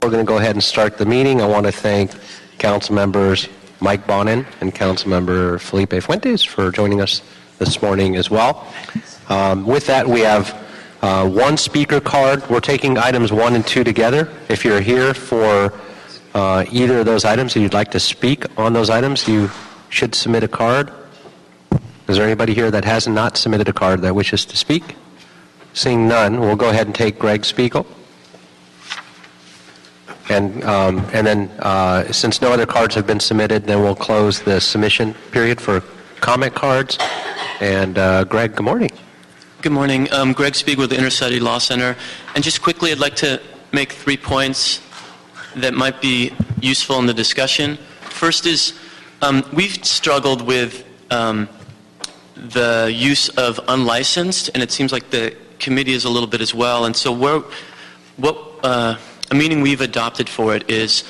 We're going to go ahead and start the meeting. I want to thank Council Members Mike Bonin and Council Member Felipe Fuentes for joining us this morning as well. With that, we have one speaker card. We're taking items 1 and 2 together. If you're here for either of those items and you'd like to speak on those items, you should submit a card. Is there anybody here that has not submitted a card that wishes to speak? Seeing none, we'll go ahead and take Greg Spiegel. And then since no other cards have been submitted, then we'll close the submission period for comment cards. And Greg, good morning. Good morning. Greg Spiegel with the Inter-City Law Center. And just quickly, I'd like to make 3 points that might be useful in the discussion. First is we've struggled with the use of unlicensed, and it seems like the committee is a little bit as well. And so a meaning we've adopted for it is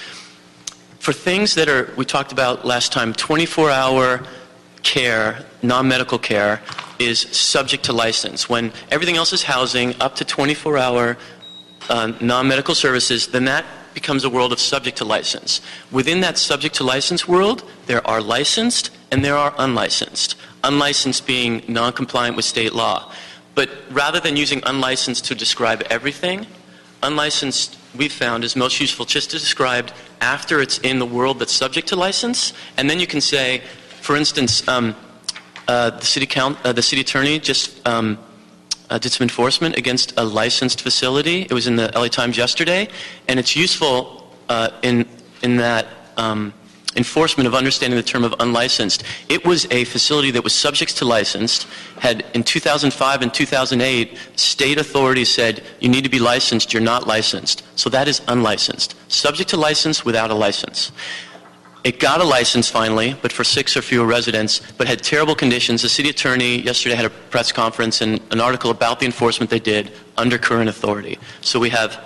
for things that are, we talked about last time, 24-hour care, non-medical care, is subject to license. When everything else is housing, up to 24-hour non-medical services, then that becomes a world of subject to license. Within that subject to license world, there are licensed and there are unlicensed. Unlicensed being non-compliant with state law. But rather than using unlicensed to describe everything, unlicensed we've found is most useful just to describe after it's in the world that's subject to license, and then you can say, for instance, the city attorney just did some enforcement against a licensed facility. It was in the LA Times yesterday, and it's useful in that enforcement of understanding the term of unlicensed. It was a facility that was subject to licensed, had in 2005 and 2008, state authorities said, you need to be licensed, you're not licensed. So that is unlicensed. Subject to license without a license. It got a license finally, but for 6 or fewer residents, but had terrible conditions. The city attorney yesterday had a press conference and an article about the enforcement they did under current authority. So we have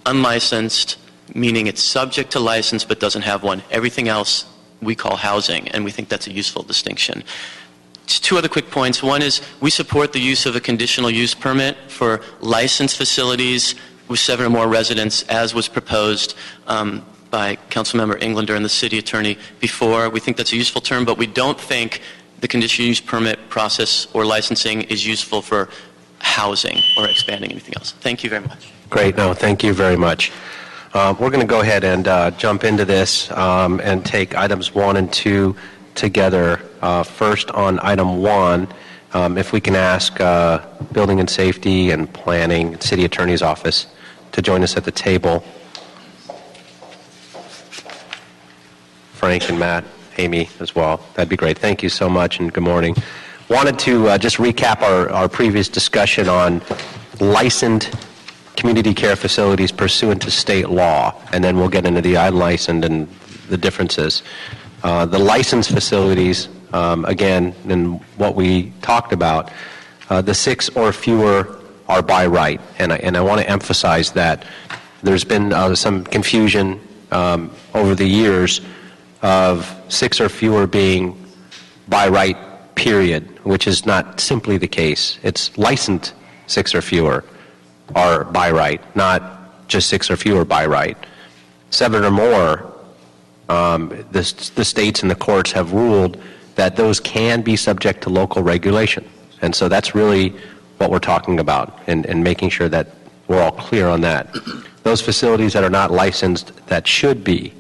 unlicensed, meaning it's subject to license but doesn't have one. Everything else we call housing, and we think that's a useful distinction. Just 2 other quick points. One is we support the use of a conditional use permit for licensed facilities with 7 or more residents, as was proposed by Councilmember Englander and the city attorney before. We think that's a useful term, but we don't think the conditional use permit process or licensing is useful for housing or expanding anything else. Thank you very much. Great. No, thank you very much. We're going to go ahead and jump into this and take items 1 and 2 together. First on item 1, if we can ask Building and Safety and Planning, City Attorney's Office to join us at the table. Frank and Matt, Amy as well. That'd be great. Thank you so much and good morning. Wanted to just recap our previous discussion on licensed community care facilities pursuant to state law, and then we'll get into the unlicensed and the differences. The licensed facilities, again, in what we talked about, the 6 or fewer are by right, and I want to emphasize that there's been some confusion over the years of 6 or fewer being by right, period, which is not simply the case. It's licensed 6 or fewer are by right, not just 6 or fewer by right. 7 or more, the states and the courts have ruled that those can be subject to local regulation. And so that's really what we're talking about and making sure that we're all clear on that. Those facilities that are not licensed that should be,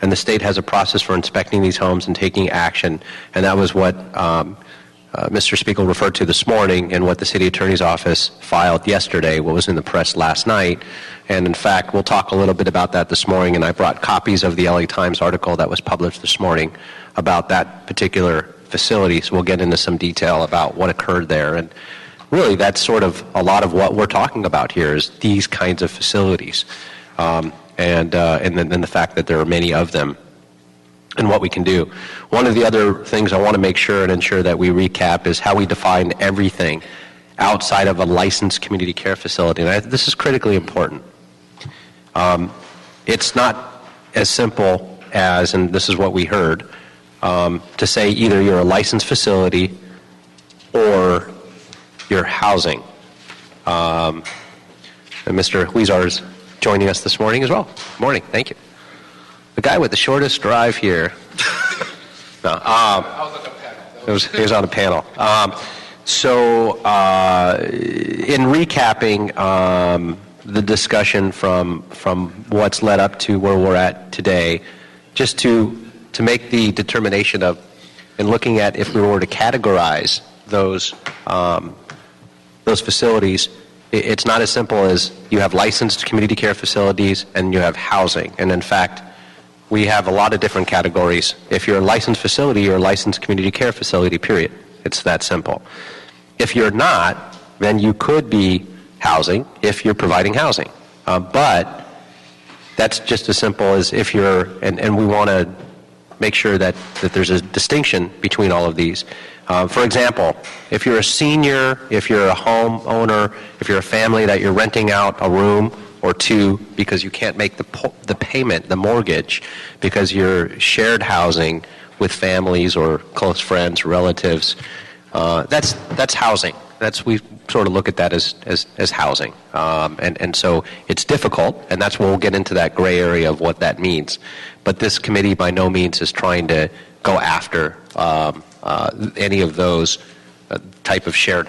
and the state has a process for inspecting these homes and taking action, and that was what Mr. Spiegel referred to this morning and what the City Attorney's Office filed yesterday, what was in the press last night. And in fact, we'll talk a little bit about that this morning, and I brought copies of the LA Times article that was published this morning about that particular facility, so we'll get into some detail about what occurred there. And really, that's sort of a lot of what we're talking about here is these kinds of facilities, and then the fact that there are many of them and what we can do. One of the other things I want to make sure and ensure that we recap is how we define everything outside of a licensed community care facility. And this is critically important. It's not as simple as, and this is what we heard, to say either you're a licensed facility or you're housing. And Mr. Huizar's joining us this morning as well. Good morning. Thank you. The guy with the shortest drive here. No, I was on the panel. he was on a panel. In recapping the discussion from what's led up to where we're at today, just to make the determination of, and looking at if we were to categorize those facilities, it's not as simple as you have licensed community care facilities and you have housing. And in fact, we have a lot of different categories. If you're a licensed facility, you're a licensed community care facility, period. It's that simple. If you're not, then you could be housing if you're providing housing. But that's just as simple as if you're, and we want to make sure that there's a distinction between all of these. For example, if you're a senior, if you're a homeowner, if you're a family that you're renting out a room or two because you can't make the payment, the mortgage, because you're shared housing with families or close friends, relatives, that's housing. We sort of look at that as housing. And so it's difficult, and that's where we'll get into that gray area of what that means. But this committee by no means is trying to go after any of those type of shared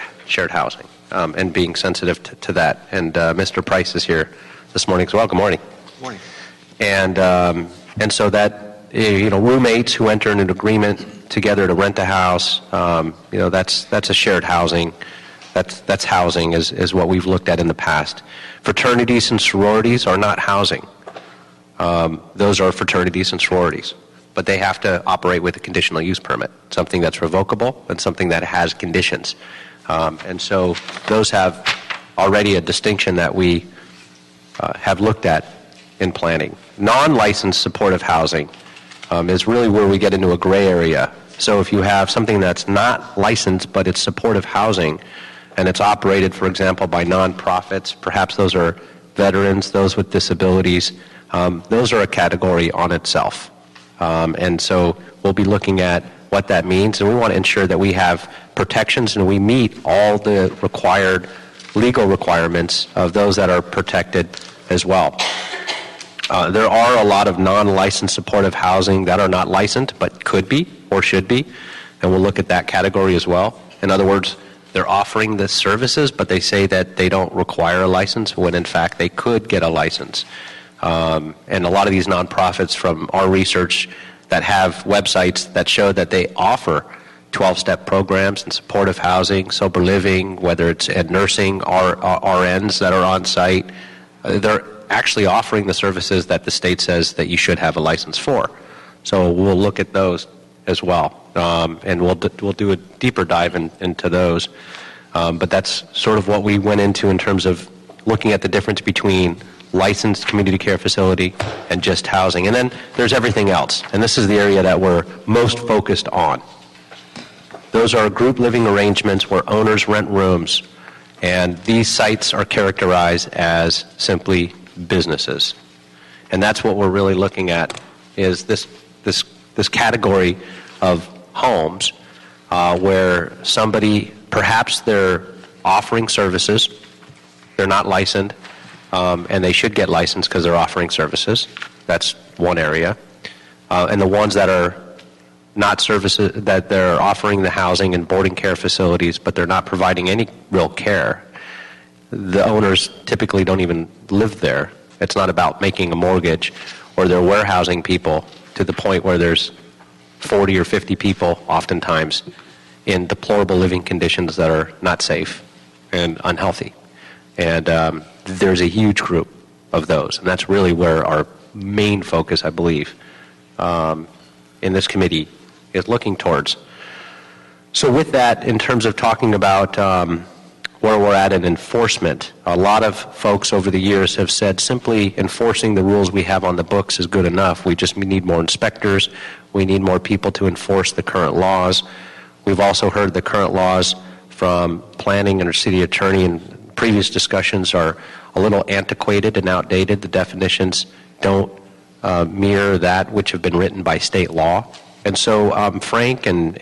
housing, and being sensitive to that. And Mr. Price is here this morning as well. Good morning. Good morning. And so that, roommates who enter into an agreement together to rent a house, that's a shared housing. That's housing is what we've looked at in the past. Fraternities and sororities are not housing. Those are fraternities and sororities, but they have to operate with a conditional use permit, something that's revocable and something that has conditions. And so those have already a distinction that we have looked at in planning. Non-licensed supportive housing is really where we get into a gray area. So if you have something that's not licensed but it's supportive housing and it's operated, for example, by nonprofits, perhaps those are veterans, those with disabilities, those are a category on itself. And so we'll be looking at what that means, and we want to ensure that we have protections and we meet all the required legal requirements of those that are protected as well. There are a lot of non-licensed supportive housing that are not licensed but could be or should be, and we'll look at that category as well. In other words, they're offering the services, but they say that they don't require a license when in fact they could get a license. And a lot of these nonprofits from our research that have websites that show that they offer 12-step programs and supportive housing, sober living, whether it's at nursing, RNs that are on site, they're actually offering the services that the state says that you should have a license for. So we'll look at those as well, and we'll do a deeper dive into those. But that's sort of what we went into in terms of looking at the difference between licensed community care facility and just housing. And then there's everything else, and this is the area that we're most focused on. Those are group living arrangements where owners rent rooms, and these sites are characterized as simply businesses. And that's what we're really looking at, is this category of homes where somebody, perhaps they're offering services, they're not licensed, and they should get licensed because they're offering services. That's one area. And the ones that are not services, that they're offering the housing and boarding care facilities, but they're not providing any real care. The owners typically don't even live there. It's not about making a mortgage, or they're warehousing people to the point where there's 40 or 50 people oftentimes in deplorable living conditions that are not safe and unhealthy. And there's a huge group of those, and that's really where our main focus, I believe, in this committee is looking towards. So with that, in terms of talking about where we're at in enforcement, a lot of folks over the years have said simply enforcing the rules we have on the books is good enough. We need more inspectors. We need more people to enforce the current laws. We've also heard the current laws from planning and our city attorney in previous discussions are a little antiquated and outdated. The definitions don't mirror that which have been written by state law. And so Frank and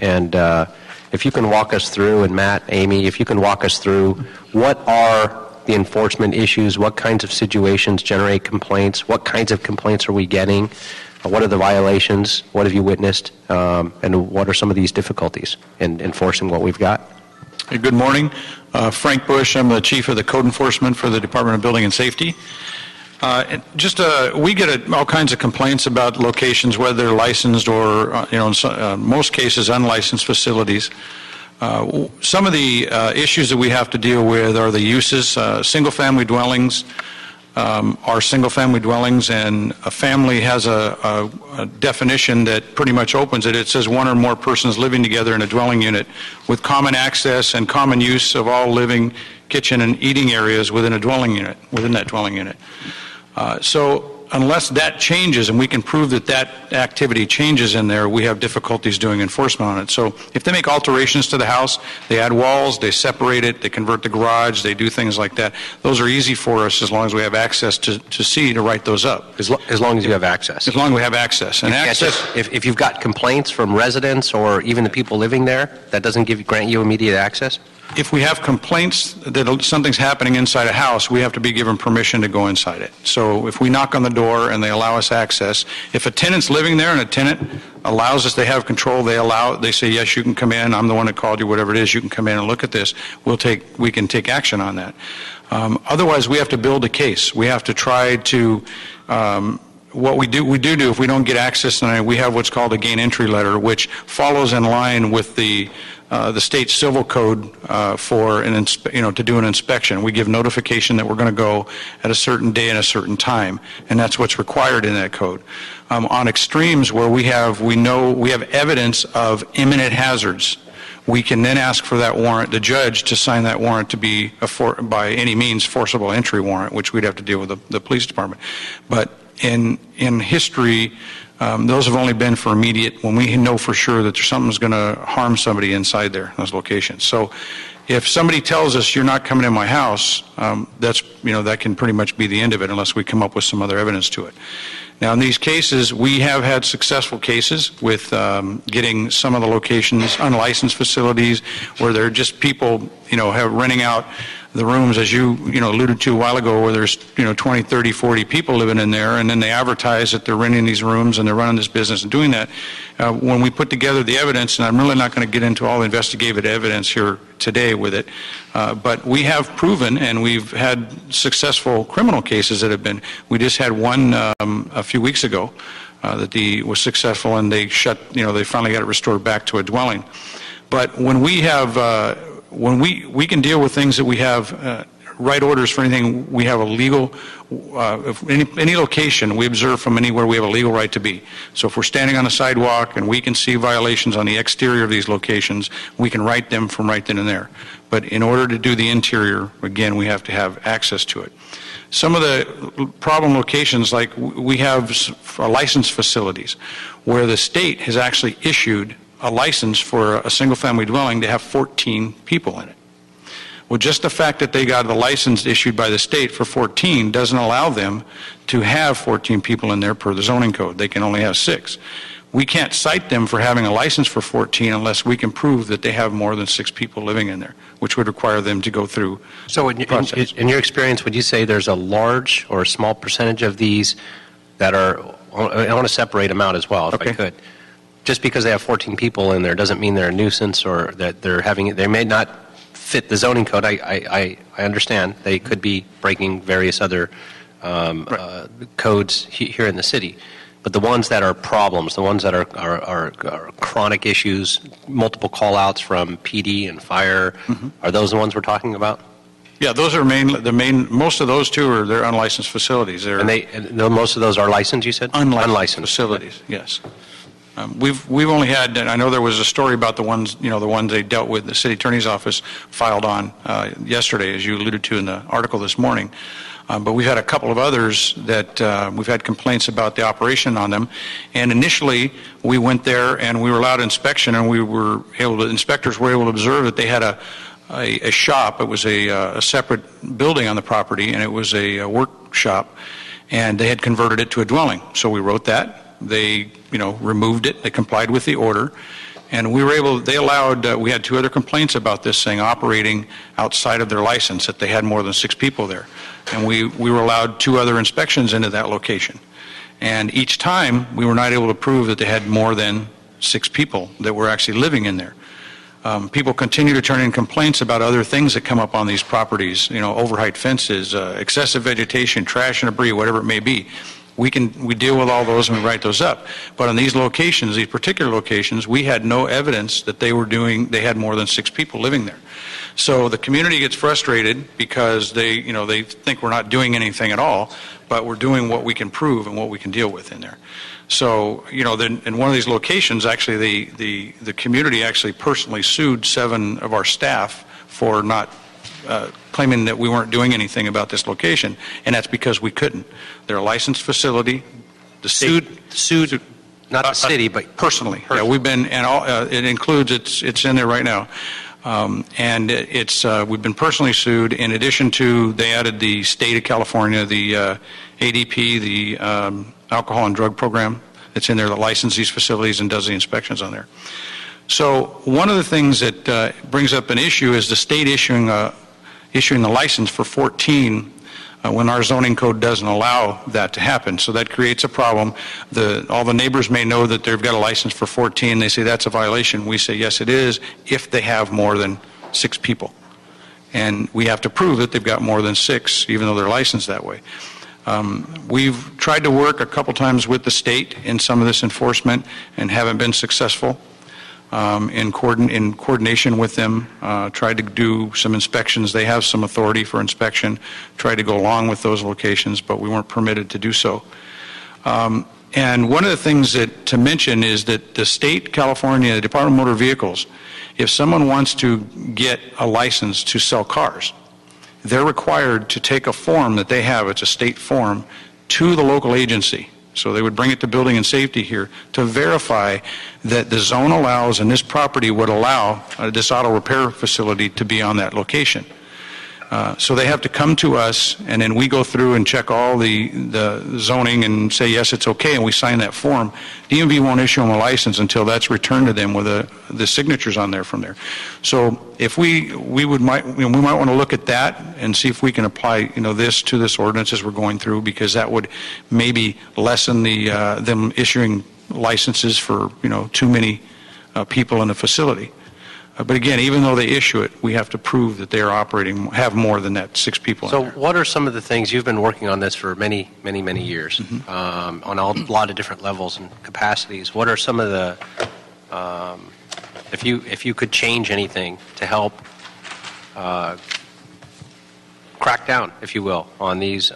if you can walk us through, and Matt, Amy, if you can walk us through what are the enforcement issues? What kinds of situations generate complaints? What kinds of complaints are we getting? What are the violations? What have you witnessed? And what are some of these difficulties in enforcing what we've got? Hey, good morning. Frank Bush. I'm the Chief of the Code Enforcement for the Department of Building and Safety. We get all kinds of complaints about locations, whether they're licensed or, in most cases, unlicensed facilities. Some of the issues that we have to deal with are the uses. Single-family dwellings are single-family dwellings, and a family has a definition that pretty much opens it. It says one or more persons living together in a dwelling unit with common access and common use of all living, kitchen, and eating areas within a dwelling unit, within that dwelling unit. So unless that changes and we can prove that that activity changes in there, we have difficulties doing enforcement on it. So if they make alterations to the house, they add walls, they separate it, they convert the garage, they do things like that, those are easy for us as long as we have access to see to write those up. As long as you have access. As long as we have access. And if you've got complaints from residents or even the people living there, that doesn't grant you immediate access? If we have complaints that something's happening inside a house, we have to be given permission to go inside it. So if we knock on the door and they allow us access, if a tenant's living there and a tenant allows us, they have control, they say, yes, you can come in, I'm the one that called you, whatever it is, you can come in and look at this, we can take action on that. Otherwise, we have to build a case. We have to try to, what we do if we don't get access, and we have what's called a gain entry letter, which follows in line with the state civil code to do an inspection. We give notification that we're going to go at a certain day and a certain time, and that's what's required in that code. On extremes where we have evidence of imminent hazards, we can then ask for that warrant, the judge, to sign that warrant to be by any means forcible entry warrant, which we'd have to deal with the police department. But in history, those have only been for immediate, when we know for sure that something's going to harm somebody inside there, those locations. So if somebody tells us you're not coming in my house, that can pretty much be the end of it unless we come up with some other evidence to it. Now, in these cases, we have had successful cases with getting some of the locations, unlicensed facilities, where they're just people, renting out the rooms, as you alluded to a while ago, where there's 20, 30, 40 people living in there, and then they advertise that they're renting these rooms and they're running this business and doing that. When we put together the evidence, and I'm really not going to get into all the investigative evidence here today with it, but we have proven, and we've had successful criminal cases that have been. We just had one a few weeks ago that was successful, and they finally got it restored back to a dwelling. But when we have when we can deal with things that we have right orders for anything, we have a legal, any location we observe from anywhere, we have a legal right to be. So if we're standing on a sidewalk and we can see violations on the exterior of these locations, we can write them from right then and there. But in order to do the interior, again, we have to have access to it. Some of the problem locations, like we have licensed facilities, where the state has actually issued a license for a single-family dwelling to have 14 people in it. Well, just the fact that they got the license issued by the state for 14 doesn't allow them to have 14 people in there per the zoning code. They can only have 6. We can't cite them for having a license for 14 unless we can prove that they have more than 6 people living in there, which would require them to go through. So in your experience, would you say there's a large or a small percentage of these that are, I want to separate them out as well, if I could. Just because they have 14 people in there doesn't mean they're a nuisance or that they may not fit the zoning code. I understand. They could be breaking various other codes here in the city. But the ones that are problems, the ones that are chronic issues, multiple call-outs from PD and fire, are those the ones we're talking about? Yeah, those are most of those two they're unlicensed facilities. And most of those are licensed, you said? Unlicensed facilities, yes. We've only had, and I know there was a story about the ones they dealt with, the city attorney's office filed on yesterday, as you alluded to in the article this morning. But we've had a couple of others that we've had complaints about the operation on them. And initially, we went there and we were allowed inspection, and inspectors were able to observe that they had a shop. It was a separate building on the property, and it was a workshop, and they had converted it to a dwelling. So we wrote that. They removed it. They complied with the order, And they allowed, we had 2 other complaints about this thing operating outside of their license, that they had more than 6 people there. And we were allowed 2 other inspections into that location. And each time, we were not able to prove that they had more than 6 people that were actually living in there. People continue to turn in complaints about other things that come up on these properties, overheight fences, excessive vegetation, trash and debris, whatever it may be. We deal with all those and we write those up. But on these locations, these particular locations, we had no evidence that they had more than 6 people living there. So the community gets frustrated because they think we're not doing anything at all, but we're doing what we can prove and what we can deal with in there. So, then in one of these locations, actually, the community actually personally sued 7 of our staff for not claiming that we weren't doing anything about this location, and that's because we couldn't. They're a licensed facility. The state Sued, not the city, but personally. Yeah, we've been, and it includes, it's in there right now. And we've been personally sued. In addition to, they added the state of California, the ADP, the alcohol and drug program that's in there that licenses these facilities and does the inspections on there. So one of the things that brings up an issue is the state issuing the license for 14 when our zoning code doesn't allow that to happen. So that creates a problem. All the neighbors may know that they've got a license for 14. They say that's a violation. We say yes, it is, if they have more than 6 people. And we have to prove that they've got more than 6, even though they're licensed that way. We've tried to work a couple times with the state in some of this enforcement and haven't been successful. In coordination with them, tried to do some inspections. They have some authority for inspection, tried to go along with those locations, but we weren't permitted to do so. And one of the things to mention is that the state, California, the Department of Motor Vehicles, if someone wants to get a license to sell cars, they're required to take a form that they have, it's a state form, to the local agency. So they would bring it to Building and Safety here to verify that the zone allows and this property would allow this auto repair facility to be on that location. So they have to come to us, and then we go through and check all the zoning and say, yes, it's okay, and we sign that form. DMV won't issue them a license until that's returned to them with the signatures on there from there. So if we might want to look at that and see if we can apply this to this ordinance as we're going through, because that would maybe lessen them issuing licenses for too many people in a facility. But again, even though they issue it, we have to prove that they are have more than that 6 people in there. So what are some of the things, you've been working on this for many, many, many years, on a lot of different levels and capacities. What are some of the, if you could change anything to help crack down, if you will, on these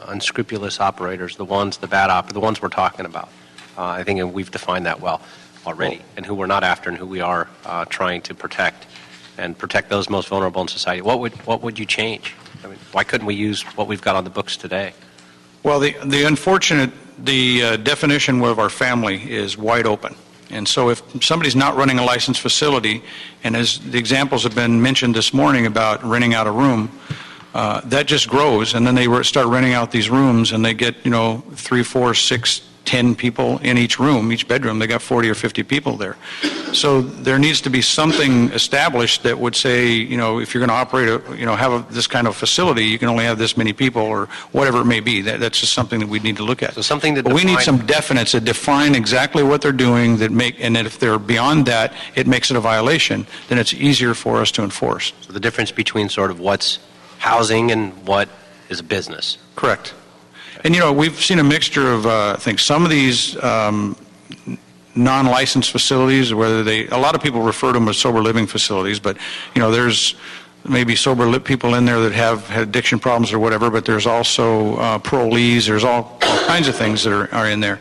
unscrupulous operators, the ones we're talking about? I think we've defined that well already, and who we're not after and who we are trying to protect, and protect those most vulnerable in society. What would you change? I mean, why couldn't we use what we've got on the books today? Well, the definition of our family is wide open. And so if somebody's not running a licensed facility, and as the examples have been mentioned this morning about renting out a room, that just grows, and then they start renting out these rooms, and they get 3, 4, 6, 10 people in each room, each bedroom. They got 40 or 50 people there. So there needs to be something established that would say, if you're going to operate, this kind of facility, you can only have this many people, or whatever it may be. That's just something that we need to look at. So something that but we need some definites that define exactly what they're doing, and that if they're beyond that, it makes it a violation. Then it's easier for us to enforce. So the difference between sort of what's housing and what is a business. Correct. And we've seen a mixture of I think some of these non-licensed facilities, a lot of people refer to them as sober living facilities, but there's maybe sober people in there that have had addiction problems or whatever, but there's also parolees, there's all kinds of things that are in there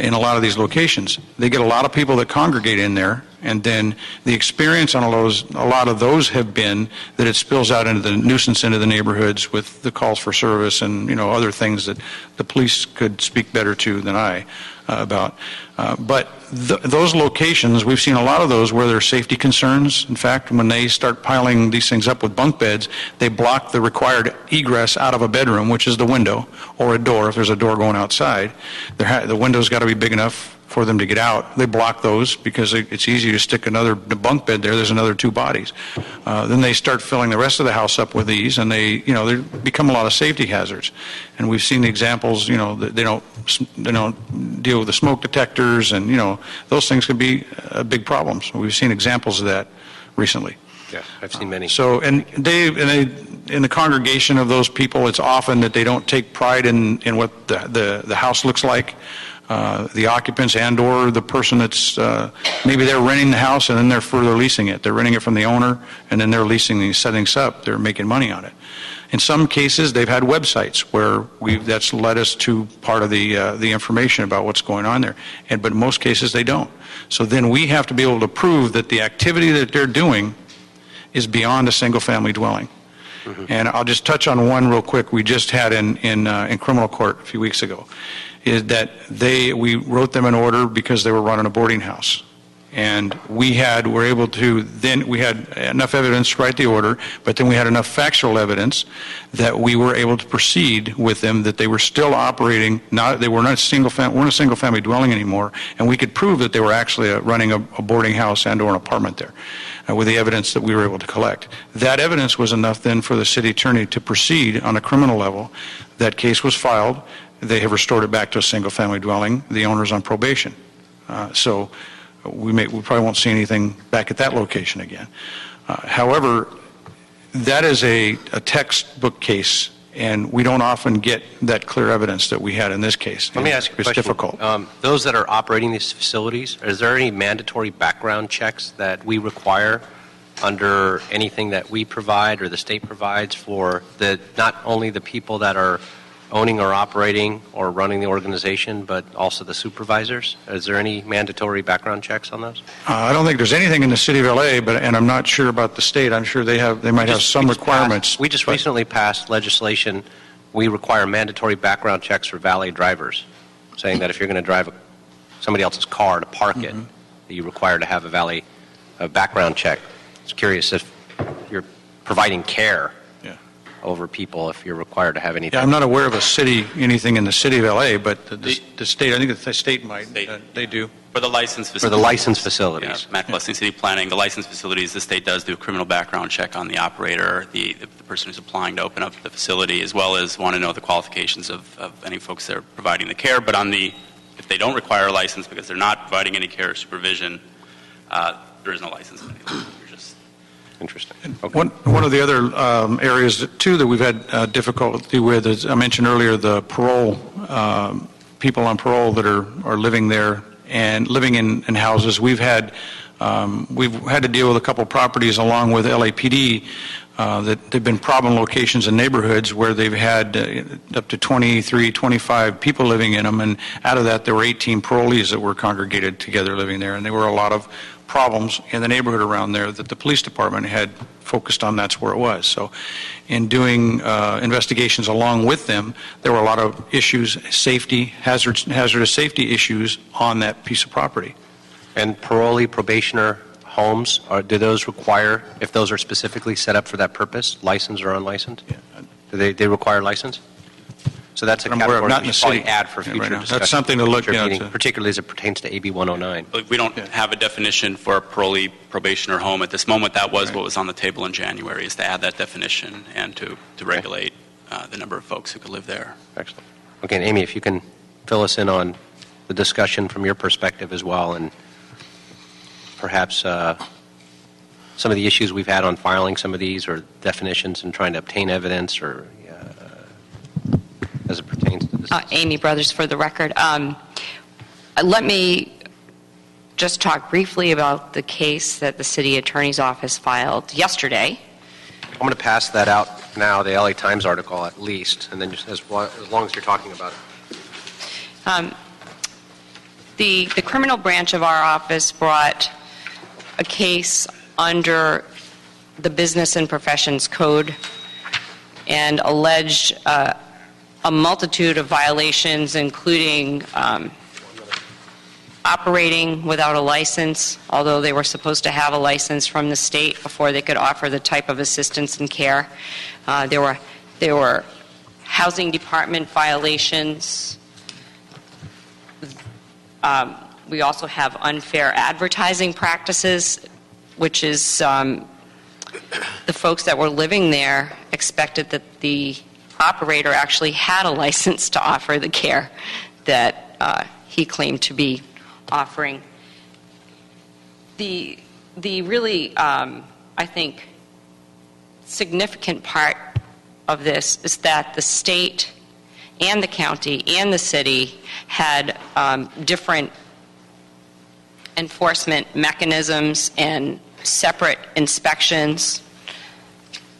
in a lot of these locations. They get a lot of people that congregate in there, and then the experience on a lot of those have been that it spills out into the nuisance into the neighborhoods with the calls for service and other things that the police could speak better to than I about. But those locations, we've seen a lot of those where there are safety concerns. In fact, when they start piling these things up with bunk beds, they block the required egress out of a bedroom, which is the window or a door if there's a door going outside. The window's got to be big enough for them to get out. They block those because it's easy to stick another bunk bed there. There's another 2 bodies. Then they start filling the rest of the house up with these, and they become a lot of safety hazards. And we've seen the examples. They don't deal with the smoke detectors, and those things can be big problems. We've seen examples of that recently. Yeah, I've seen many. So, and in the congregation of those people, it's often that they don't take pride in what the house looks like. The occupants and/or the person that's maybe they're renting the house and then they're further leasing it. They're renting it from the owner and then they're leasing these settings up. They're making money on it. In some cases, they've had websites where that's led us to part of the information about what's going on there. But in most cases, they don't. So then we have to be able to prove that the activity that they're doing is beyond a single-family dwelling. Mm-hmm. And I'll just touch on one real quick. We just had in criminal court a few weeks ago, is that we wrote them an order because they were running a boarding house. And we had enough evidence to write the order, but then we had enough factual evidence that we were able to proceed with them, that they were still operating, they weren't a single-family dwelling anymore, and we could prove that they were actually running a boarding house and or an apartment there with the evidence that we were able to collect. That evidence was enough then for the city attorney to proceed on a criminal level. That case was filed. They have restored it back to a single-family dwelling. The owner's on probation. So we probably won't see anything back at that location again. However, that is a textbook case, and we don't often get that clear evidence that we had in this case. Let me ask you a question. It's difficult. Those that are operating these facilities, is there any mandatory background checks that we require under anything that we provide or the state provides for not only the people that are owning or operating or running the organization, but also the supervisors? Is there any mandatory background checks on those? I don't think there's anything in the city of LA, and I'm not sure about the state. I'm sure they might have some requirements. We just recently passed legislation. We require mandatory background checks for valet drivers, saying that if you're going to drive somebody else's car to park it, that you're required to have a background check. I was curious if you're providing care over people, if you're required to have anything. Yeah, I'm not aware of anything in the city of LA, but the state, I think the state might. They do. For the licensed facilities. For the licensed facilities. Yeah, Matt Blessing City Planning, the licensed facilities, the state does do a criminal background check on the operator, the person who's applying to open up the facility, as well as want to know the qualifications of any folks that are providing the care. But if they don't require a license because they're not providing any care or supervision, there is no license. Interesting. Okay. One of the other areas, too, that we've had difficulty with, as I mentioned earlier, the parole, people on parole that are living there and living in houses. We've had to deal with a couple properties along with LAPD that have been problem locations in neighborhoods where they've had up to 23, 25 people living in them, and out of that there were 18 parolees that were congregated together living there, and there were a lot of problems in the neighborhood around there that the police department had focused on. That's where it was. So in doing investigations along with them, there were a lot of issues, hazardous safety issues on that piece of property. And probationer homes, do those require, if those are specifically set up for that purpose, licensed or unlicensed? Yeah. Do they require license? So that's a category we should probably add for future discussion. That's something to look at. Particularly as it pertains to AB 109. We don't have a definition for a probationer home at this moment. That was what was on the table in January, is to add that definition and to regulate the number of folks who could live there. Excellent. Okay, and Amy, if you can fill us in on the discussion from your perspective as well, and perhaps some of the issues we've had on filing some of these, or definitions and trying to obtain evidence, or as it pertains to this. Amy Brothers, for the record. Let me just talk briefly about the case that the city attorney's office filed yesterday. I'm going to pass that out now, the LA Times article at least, and then just as long as you're talking about it. The criminal branch of our office brought a case under the Business and Professions Code and alleged a multitude of violations, including operating without a license, although they were supposed to have a license from the state before they could offer the type of assistance and care. There were housing department violations, We also have unfair advertising practices, which is the folks that were living there expected that the operator actually had a license to offer the care that he claimed to be offering. The really, I think, significant part of this is that the state and the county and the city had different enforcement mechanisms and separate inspections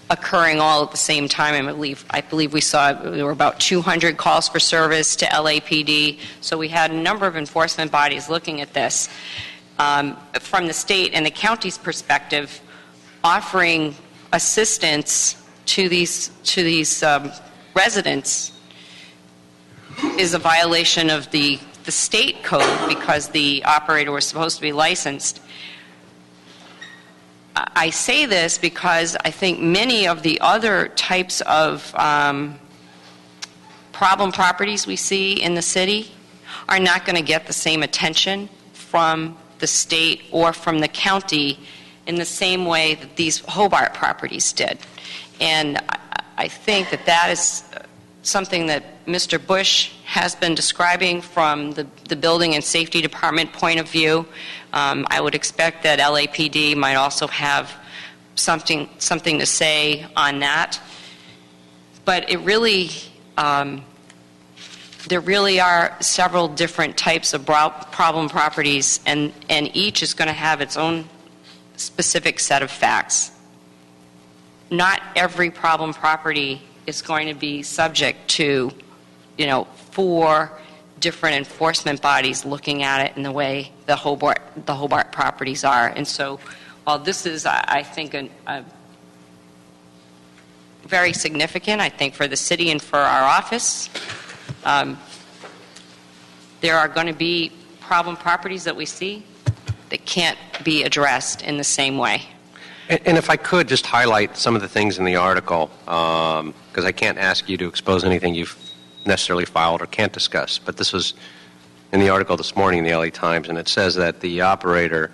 occurring all at the same time. I believe we saw there were about 200 calls for service to LAPD. So we had a number of enforcement bodies looking at this. From the state and the county's perspective, offering assistance to these residents is a violation of the state code because the operator was supposed to be licensed. I say this because I think many of the other types of problem properties we see in the city are not going to get the same attention from the state or from the county in the same way that these Hobart properties did. And I think that that is something that Mr. Bush has been describing from the Building and Safety Department point of view. I would expect that LAPD might also have something to say on that. But it really, there really are several different types of problem properties, and each is going to have its own specific set of facts. Not every problem property is going to be subject to, 4 different enforcement bodies looking at it in the way the Hobart properties are. And so while this is, I think, a very significant, I think, for the city and for our office, there are going to be problem properties that we see that can't be addressed in the same way. And if I could just highlight some of the things in the article, because I can't ask you to expose anything you've necessarily filed or can't discuss, but this was in the article this morning in the LA Times, and it says that the operator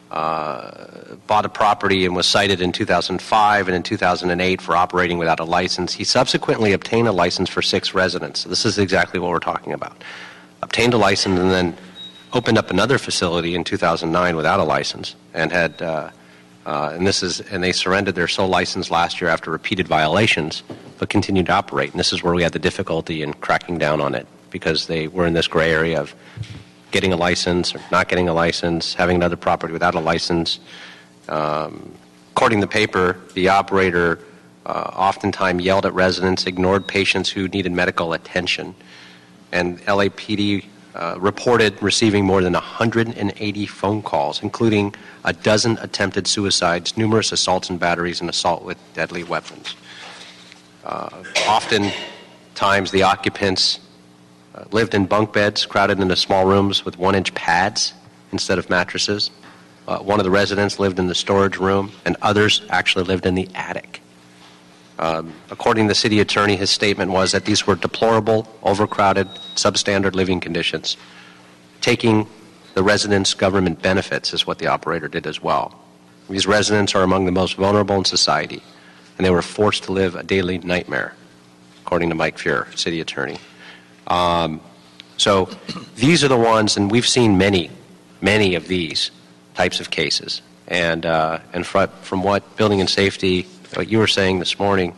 bought a property and was cited in 2005 and in 2008 for operating without a license. He subsequently obtained a license for 6 residents. So this is exactly what we're talking about. Obtained a license and then opened up another facility in 2009 without a license and had and they surrendered their sole license last year after repeated violations, but continued to operate. And this is where we had the difficulty in cracking down on it, because they were in this gray area of getting a license or not getting a license, having another property without a license. According to the paper, the operator oftentimes yelled at residents, ignored patients who needed medical attention, and LAPD reported receiving more than 180 phone calls, including a dozen attempted suicides, numerous assaults and batteries, and assault with deadly weapons. Oftentimes, the occupants lived in bunk beds crowded into small rooms with 1-inch pads instead of mattresses. One of the residents lived in the storage room, and others actually lived in the attic. According to the city attorney, his statement was that these were deplorable, overcrowded, substandard living conditions. Taking the residents' government benefits is what the operator did as well. These residents are among the most vulnerable in society, and they were forced to live a daily nightmare, according to Mike Fuhr, city attorney. So these are the ones, and we've seen many of these types of cases. And from what Building and Safety, what you were saying this morning,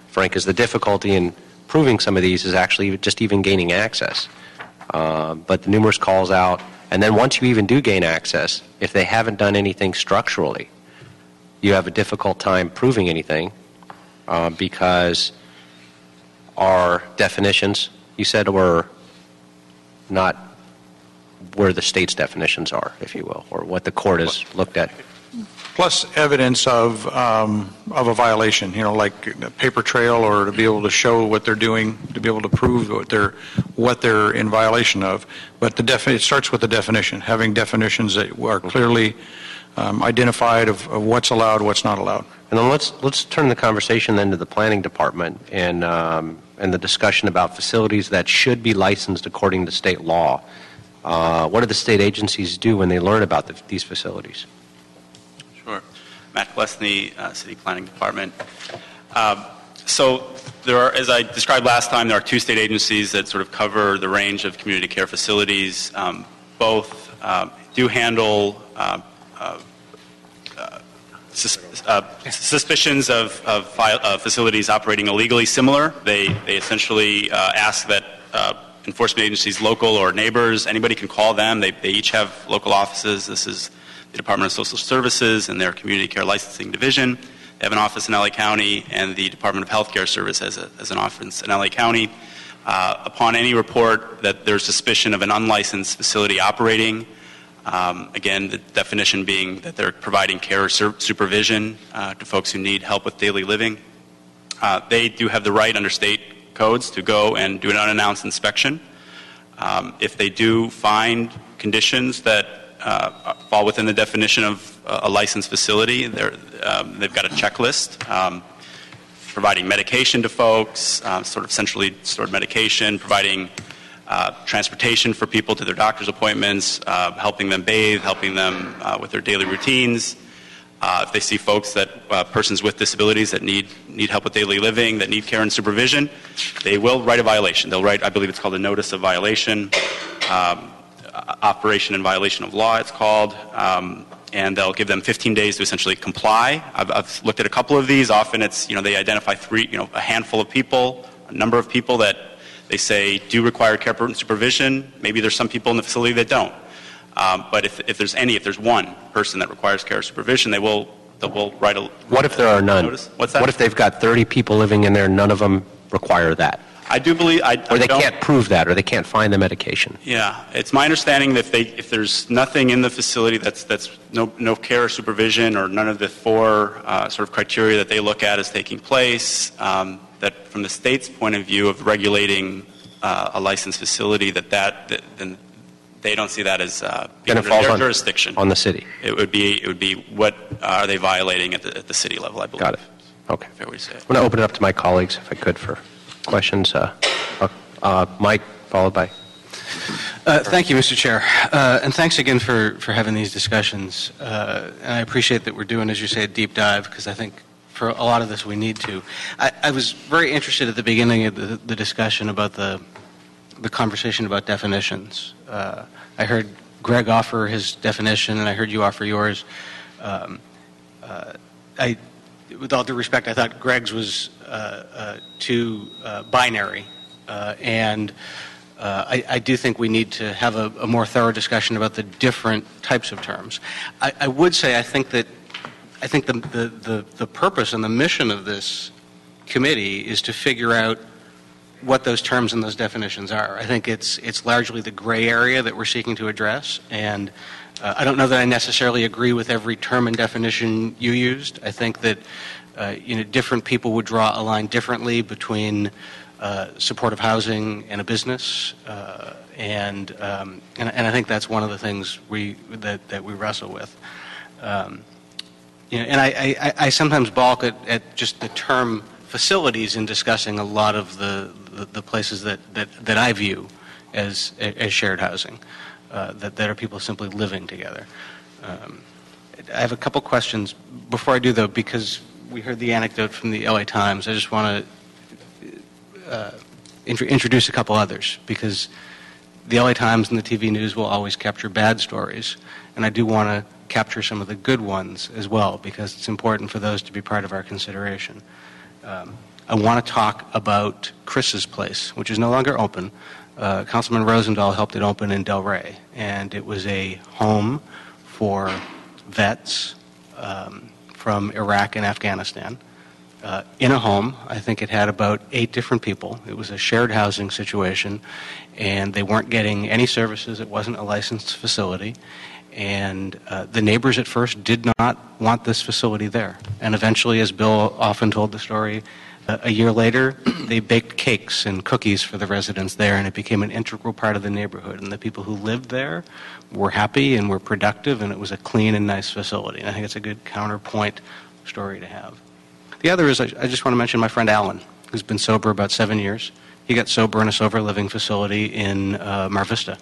Frank, is the difficulty in proving some of these is actually just even gaining access. But the numerous calls out, and then once you even do gain access, if they haven't done anything structurally, you have a difficult time proving anything because our definitions, you said, were not where the state's definitions are, if you will, or what the court has looked at. Plus evidence of a violation, like a paper trail, or to be able to show what they're doing, to be able to prove what they're in violation of. But it starts with the definition, having definitions that are clearly identified of what's allowed, what's not allowed. And then let's turn the conversation then to the planning department and the discussion about facilities that should be licensed according to state law. What do the state agencies do when they learn about these facilities? Sure. Matt Glesney, City Planning Department. So there are, as I described last time, there are two state agencies that sort of cover the range of community care facilities. Both do handle suspicions of facilities operating illegally similar. They essentially ask that enforcement agencies, local or neighbors, anybody can call them. They each have local offices. This is the Department of Social Services and their Community Care Licensing Division. They have an office in LA County, and the Department of Healthcare Service has an office in LA County. Upon any report that there's suspicion of an unlicensed facility operating, again, the definition being that they're providing care or supervision to folks who need help with daily living, they do have the right under state codes to go and do an unannounced inspection. If they do find conditions that fall within the definition of a licensed facility, they've got a checklist providing medication to folks, sort of centrally stored medication, providing transportation for people to their doctor's appointments, helping them bathe, helping them with their daily routines. If they see folks persons with disabilities that need help with daily living, that need care and supervision, they will write a violation. They'll write, I believe it's called a notice of violation, operation in violation of law, it's called, and they'll give them 15 days to essentially comply. I've looked at a couple of these. Often it's, they identify a handful of people, a number of people that they say do require care and supervision. Maybe there's some people in the facility that don't. But if there's one person that requires care or supervision, they will write a What if there are none? notice. What's that? What if they've got 30 people living in there and none of them require that? I do believe Or they can't prove that, or they can't find the medication. Yeah, it's my understanding that if there's nothing in the facility that's no care or supervision or none of the four sort of criteria that they look at as taking place, that from the state's point of view of regulating a licensed facility, then they don't see that as being under their jurisdiction. On the city. It would be what are they violating at the city level, I believe. Got it. Okay. Fair way to say it. I'm going to open it up to my colleagues, if I could, for questions. Mike, followed by. Thank you, Mr. Chair. And thanks again for having these discussions. And I appreciate that we're doing, as you say, a deep dive, because I think for a lot of this we need to. I was very interested at the beginning of the discussion about the conversation about definitions. I heard Greg offer his definition, and I heard you offer yours. With all due respect, I thought Greg's was too binary, and I do think we need to have a more thorough discussion about the different types of terms. I would say I think the purpose and the mission of this committee is to figure out what those terms and those definitions are. I think it's largely the gray area that we're seeking to address, and I don't know that I necessarily agree with every term and definition you used. I think that different people would draw a line differently between supportive housing and a business, and I think that's one of the things that we wrestle with. And I sometimes balk at just the term facilities in discussing a lot of the places that I view as shared housing, that are people simply living together. I have a couple questions. Before I do, though, because we heard the anecdote from the LA Times, I just want to introduce a couple others, because the LA Times and the TV news will always capture bad stories, and I do want to capture some of the good ones as well, because it's important for those to be part of our consideration. I want to talk about Chris's Place, which is no longer open. Councilman Rosendahl helped it open in Delray, and it was a home for vets from Iraq and Afghanistan. In a home, I think it had about 8 different people. It was a shared housing situation, and they weren't getting any services. It wasn't a licensed facility. And the neighbors at first did not want this facility there. And eventually, as Bill often told the story, a year later, they baked cakes and cookies for the residents there, and it became an integral part of the neighborhood. And the people who lived there were happy and were productive, and it was a clean and nice facility. And I think it's a good counterpoint story to have. The other is, I just want to mention my friend Alan, who's been sober about 7 years. He got sober in a sober living facility in Mar Vista.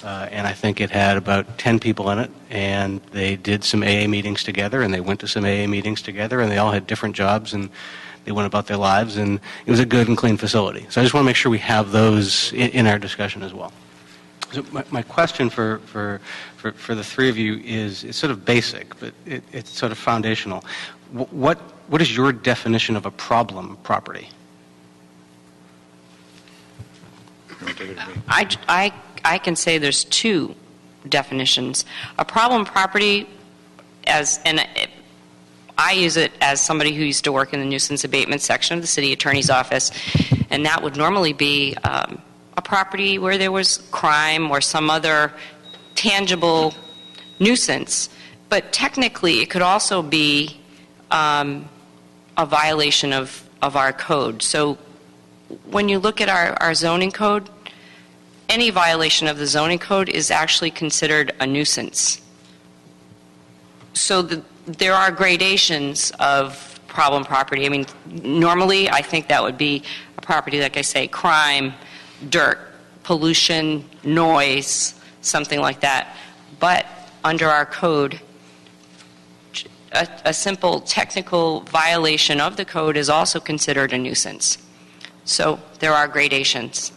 and I think it had about 10 people in it, and they did some AA meetings together, and they went to some AA meetings together, and they all had different jobs, and they went about their lives, and it was a good and clean facility. So I just want to make sure we have those in our discussion as well. So my question for the three of you is, it's sort of basic, but it's sort of foundational. What is your definition of a problem property? I can say there's two definitions. A problem property, I use it as somebody who used to work in the nuisance abatement section of the city attorney's office, and that would normally be a property where there was crime or some other tangible nuisance. But technically, it could also be a violation of our code. So when you look at our zoning code, any violation of the zoning code is actually considered a nuisance. So there are gradations of problem property. I mean, normally I think that would be a property, like I say, crime, dirt, pollution, noise, something like that. But under our code, a simple technical violation of the code is also considered a nuisance. So there are gradations.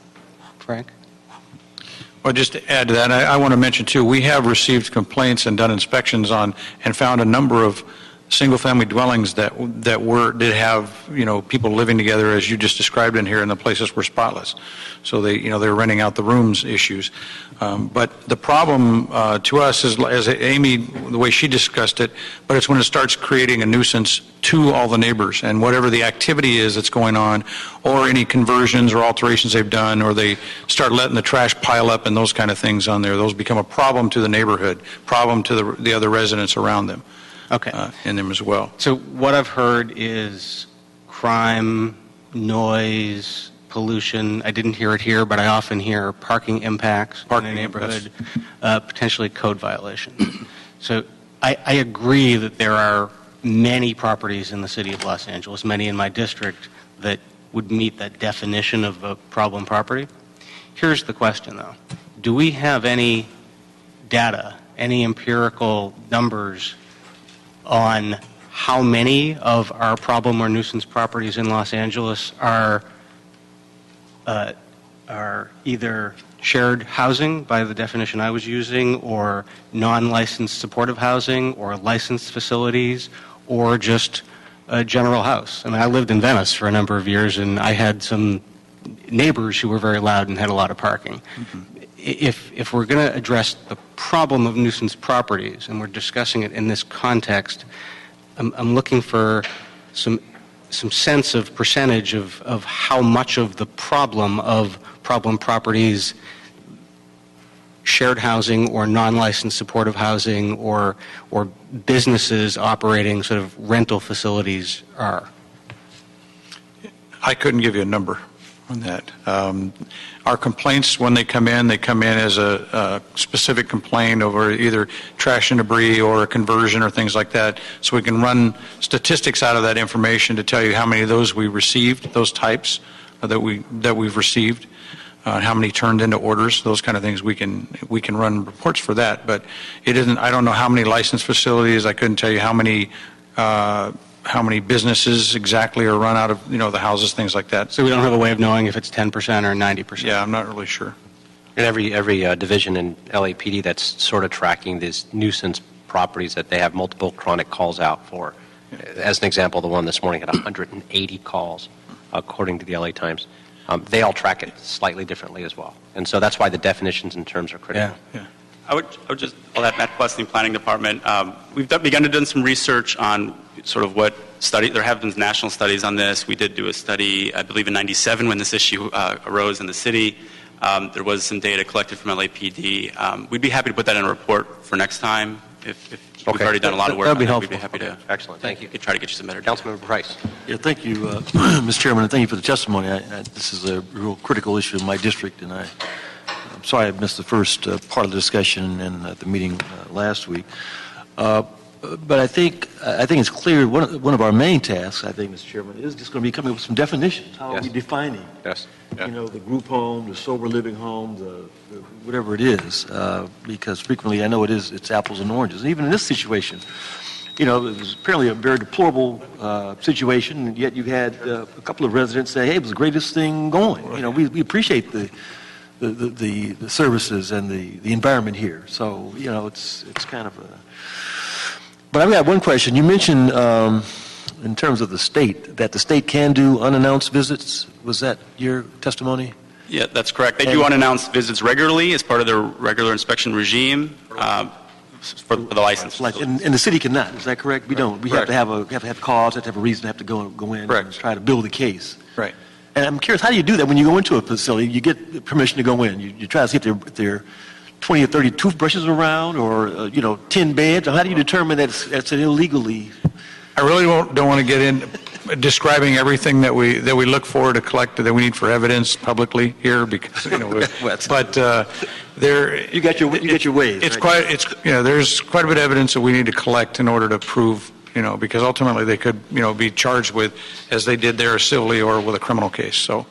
Frank? Well, just to add to that, I want to mention too, we have received complaints and done inspections on and found a number of single-family dwellings that did have, people living together as you just described in here, and the places were spotless. So they're renting out the rooms issues. But the problem to us is, as Amy, the way she discussed it, but it's when it starts creating a nuisance to all the neighbors, and whatever the activity is that's going on, or any conversions or alterations they've done, or they start letting the trash pile up and those kind of things on there, those become a problem to the neighborhood, problem to the other residents around them. Okay. In them as well. So what I've heard is crime, noise, pollution. I didn't hear it here, but I often hear parking impacts in a neighborhood, potentially code violations. So I agree that there are many properties in the city of Los Angeles, many in my district, that would meet that definition of a problem property. Here's the question, though. Do we have any data, any empirical numbers on how many of our problem or nuisance properties in Los Angeles are either shared housing by the definition I was using, or non-licensed supportive housing, or licensed facilities, or just a general house? I mean, I lived in Venice for a number of years, and I had some neighbors who were very loud and had a lot of parking. Mm-hmm. If we're going to address the problem of nuisance properties, and we're discussing it in this context, I'm looking for some sense of percentage of how much of the problem of problem properties, shared housing or non-licensed supportive housing, or businesses operating sort of rental facilities are. I couldn't give you a number on that. Our complaints, when they come in as a specific complaint over either trash and debris or a conversion or things like that, so we can run statistics out of that information to tell you how many of those we received, those types that we've received, how many turned into orders, those kind of things. We can run reports for that, but it isn't. I don't know how many licensed facilities. I couldn't tell you how many businesses exactly are run out of, the houses, things like that. So we don't have a way of knowing if it's 10% or 90%? Yeah, I'm not really sure. And every division in LAPD that's sort of tracking these nuisance properties that they have multiple chronic calls out for. As an example, the one this morning had 180 calls, according to the LA Times. They all track it slightly differently as well. And so that's why the definitions and terms are critical. Yeah. I would just, Matt Plessy, Planning Department. We've begun to do some research on sort of what study. There have been national studies on this. We did do a study, I believe, in '97 when this issue arose in the city. There was some data collected from LAPD. We'd be happy to put that in a report for next time. If we've already done a lot of work, that'd be on it, helpful. We'd be happy to. Excellent. Thank you. Try to get you some better data. Councilmember Price. Yeah, thank you, Mr. Chairman, and thank you for the testimony. This is a real critical issue in my district, and I'm sorry I missed the first part of the discussion and at the meeting last week. But I think it's clear one of our main tasks, I think, Mr. Chairman, is just going to be coming up with some definitions. How are we defining? Yes. Yeah. You know, the group home, the sober living home, the whatever it is, because frequently I know it's apples and oranges. And even in this situation, you know, it was apparently a very deplorable situation, and yet you had a couple of residents say, "Hey, it was the greatest thing going." You know, we appreciate the services and the environment here. So you know, it's kind of a. But I've got one question. You mentioned in terms of the state that the state can do unannounced visits. Was that your testimony? Yeah, that's correct. They do unannounced visits regularly as part of their regular inspection regime for the license. And the city cannot. Is that correct? We don't. We have to have cause, have to have a reason, have to go in and try to build a case. Right. And I'm curious, how do you do that when you go into a facility? You get permission to go in. You try to see if there are 20 or 30 toothbrushes around, or 10 beds. Or how do you determine that's an illegally? I really don't want to get in describing everything that we look for to collect that we need for evidence publicly here, because but there you got your ways. It's right? There's quite a bit of evidence that we need to collect in order to prove, because ultimately they could be charged with, as they did there, civilly or with a criminal case. So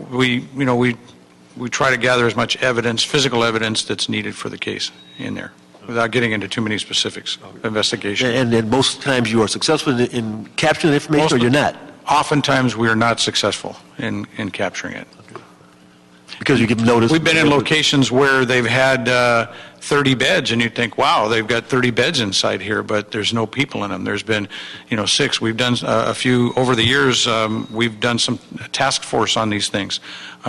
we try to gather as much evidence, physical evidence, that's needed for the case in there, without getting into too many specifics of investigation. And most times you are successful in capturing the information, or you're not? Oftentimes we are not successful in capturing it. Because you give notice? We've been in locations where they've had 30 beds, and you think, wow, they've got 30 beds inside here, but there's no people in them. There's been, 6. We've done a few, over the years, we've done some task force on these things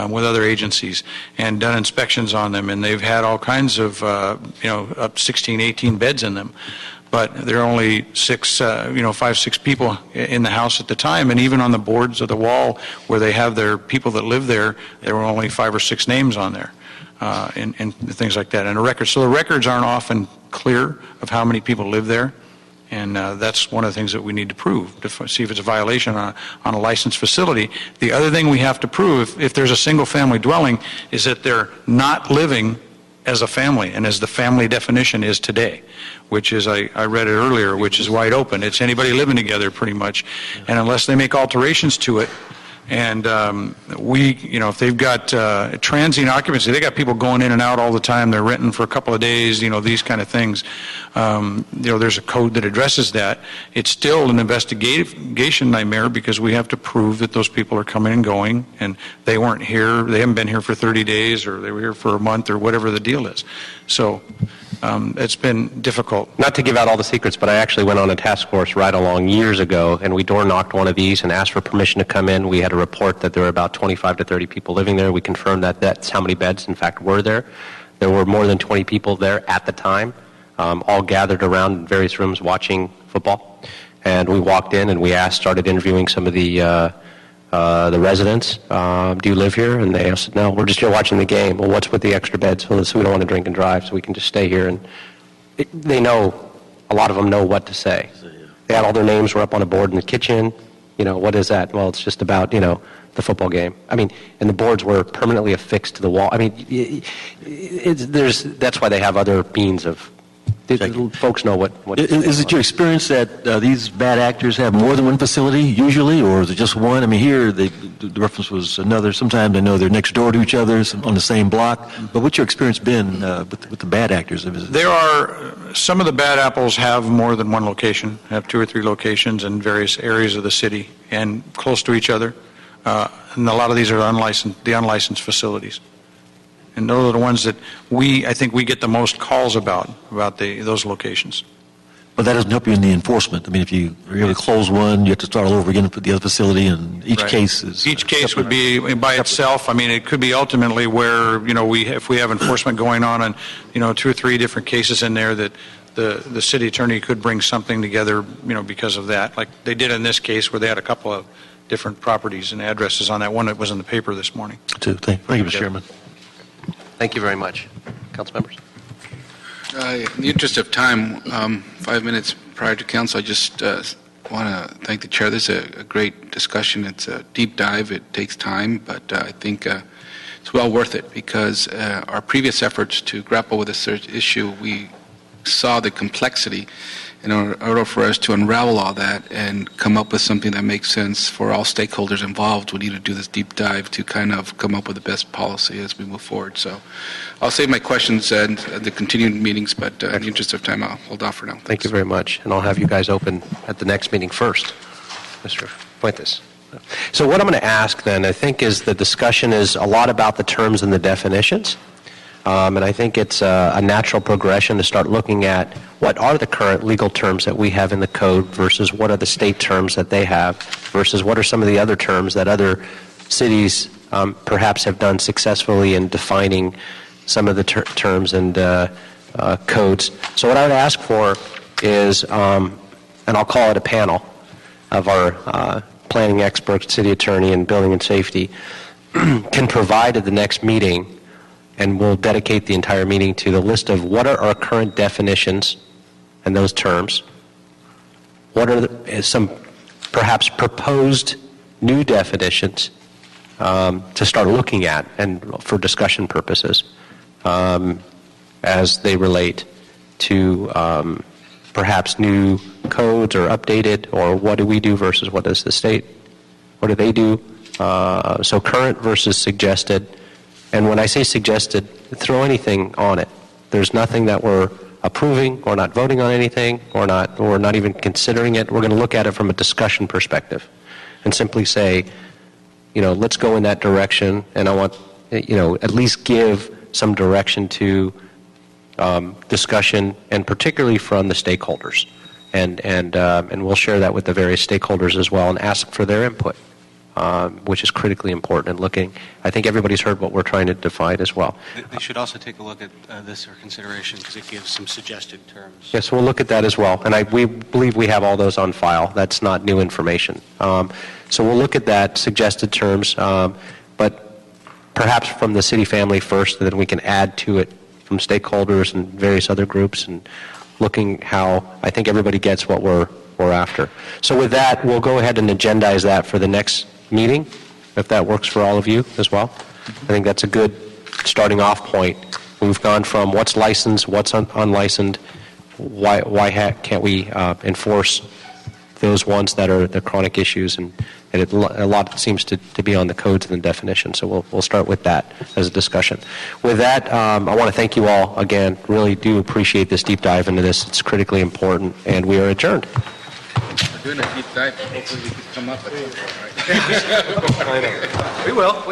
with other agencies and done inspections on them, and they've had all kinds of, up 16, 18 beds in them. But there are only 5, 6 people in the house at the time, and even on the boards of the wall where they have their people that live there, there were only 5 or 6 names on there, and things like that, and a record. So the records aren't often clear of how many people live there, and that's one of the things that we need to prove, to see if it's a violation on a licensed facility. The other thing we have to prove, if there's a single-family dwelling, is that they're not living as a family, and as the family definition is today, which is, I read it earlier, which is wide open. It's anybody living together pretty much, and unless they make alterations to it, and if they've got transient occupancy, they got people going in and out all the time, they're renting for a couple of days, these kind of things. There's a code that addresses that. It's still an investigation nightmare, because we have to prove that those people are coming and going, and they weren't here, they haven't been here for 30 days, or they were here for a month, or whatever the deal is. So it's been difficult. Not to give out all the secrets, but I actually went on a task force ride-along years ago, and we door-knocked one of these and asked for permission to come in. We had a report that there were about 25 to 30 people living there. We confirmed that that's how many beds, in fact, were there. There were more than 20 people there at the time, all gathered around in various rooms watching football. And we walked in and we started interviewing some of the residents. Do you live here? And they said, no, we're just here watching the game. Well, what's with the extra beds? So we don't want to drink and drive, so we can just stay here. And they know, a lot of them know what to say. They had all their names were up on a board in the kitchen. What is that? Well, it's just about, the football game. I mean, and the boards were permanently affixed to the wall. I mean, that's why they have other means of. Folks know what is it your experience that these bad actors have more than one facility usually, or is it just one? I mean, here the reference was another. Sometimes I know they're next door to each other on the same block. But what's your experience been with the bad actors? There are some of the bad apples have more than one location, have 2 or 3 locations in various areas of the city and close to each other. And a lot of these are the unlicensed facilities. And those are the ones that I think we get the most calls about those locations. But that doesn't help you in the enforcement. I mean, if you really close one, you have to start all over again for the other facility, and each case is... Each case would be by itself. I mean, it could be ultimately where, if we have enforcement going on 2 or 3 different cases in there, that the city attorney could bring something together, because of that. Like they did in this case, where they had a couple of different properties and addresses on that one that was in the paper this morning. Thank you, Mr. Chairman. Thank you very much. Council members? In the interest of time, 5 minutes prior to council, I just want to thank the chair. This is a great discussion. It's a deep dive. It takes time, but I think it's well worth it, because our previous efforts to grapple with this issue, we saw the complexity. In order for us to unravel all that and come up with something that makes sense for all stakeholders involved, we need to do this deep dive to kind of come up with the best policy as we move forward. So I'll save my questions and the continued meetings, but in the interest of time, I'll hold off for now. Thank you very much. And I'll have you guys open at the next meeting first, Mr. Fuentes. So what I'm going to ask then, I think, is the discussion is a lot about the terms and the definitions. And I think it's a natural progression to start looking at what are the current legal terms that we have in the code versus what are the state terms that they have versus what are some of the other terms that other cities perhaps have done successfully in defining some of the terms and codes. So what I would ask for is, and I'll call it a panel of our planning experts, city attorney, and building and safety, can provide at the next meeting, and we'll dedicate the entire meeting to the list of what are our current definitions and those terms. What are some perhaps proposed new definitions to start looking at and for discussion purposes as they relate to perhaps new codes or updated, or what do we do versus what does the state, what do they do? So current versus suggested. And when I say suggested, throw anything on it. There's nothing that we're approving or not voting on anything or not even considering it. We're going to look at it from a discussion perspective and simply say, let's go in that direction, and I want, at least give some direction to discussion, and particularly from the stakeholders. And we'll share that with the various stakeholders as well and ask for their input. Which is critically important in looking. I think everybody's heard what we're trying to define as well. They should also take a look at this for consideration because it gives some suggested terms. Yes, we'll look at that as well. And we believe we have all those on file. That's not new information. So we'll look at that, suggested terms, but perhaps from the city family first, and then we can add to it from stakeholders and various other groups, and looking how I think everybody gets what we're after. So with that, we'll go ahead and agendize that for the next meeting, if that works for all of you as well. I think that's a good starting off point. We've gone from what's licensed, what's unlicensed, why can't we enforce those ones that are the chronic issues, and a lot seems to be on the codes and the definition. So we'll start with that as a discussion. With that, I want to thank you all again. Really do appreciate this deep dive into this. It's critically important, and we are adjourned. We're doing a deep dive. Hopefully we can come up with something, right? We will.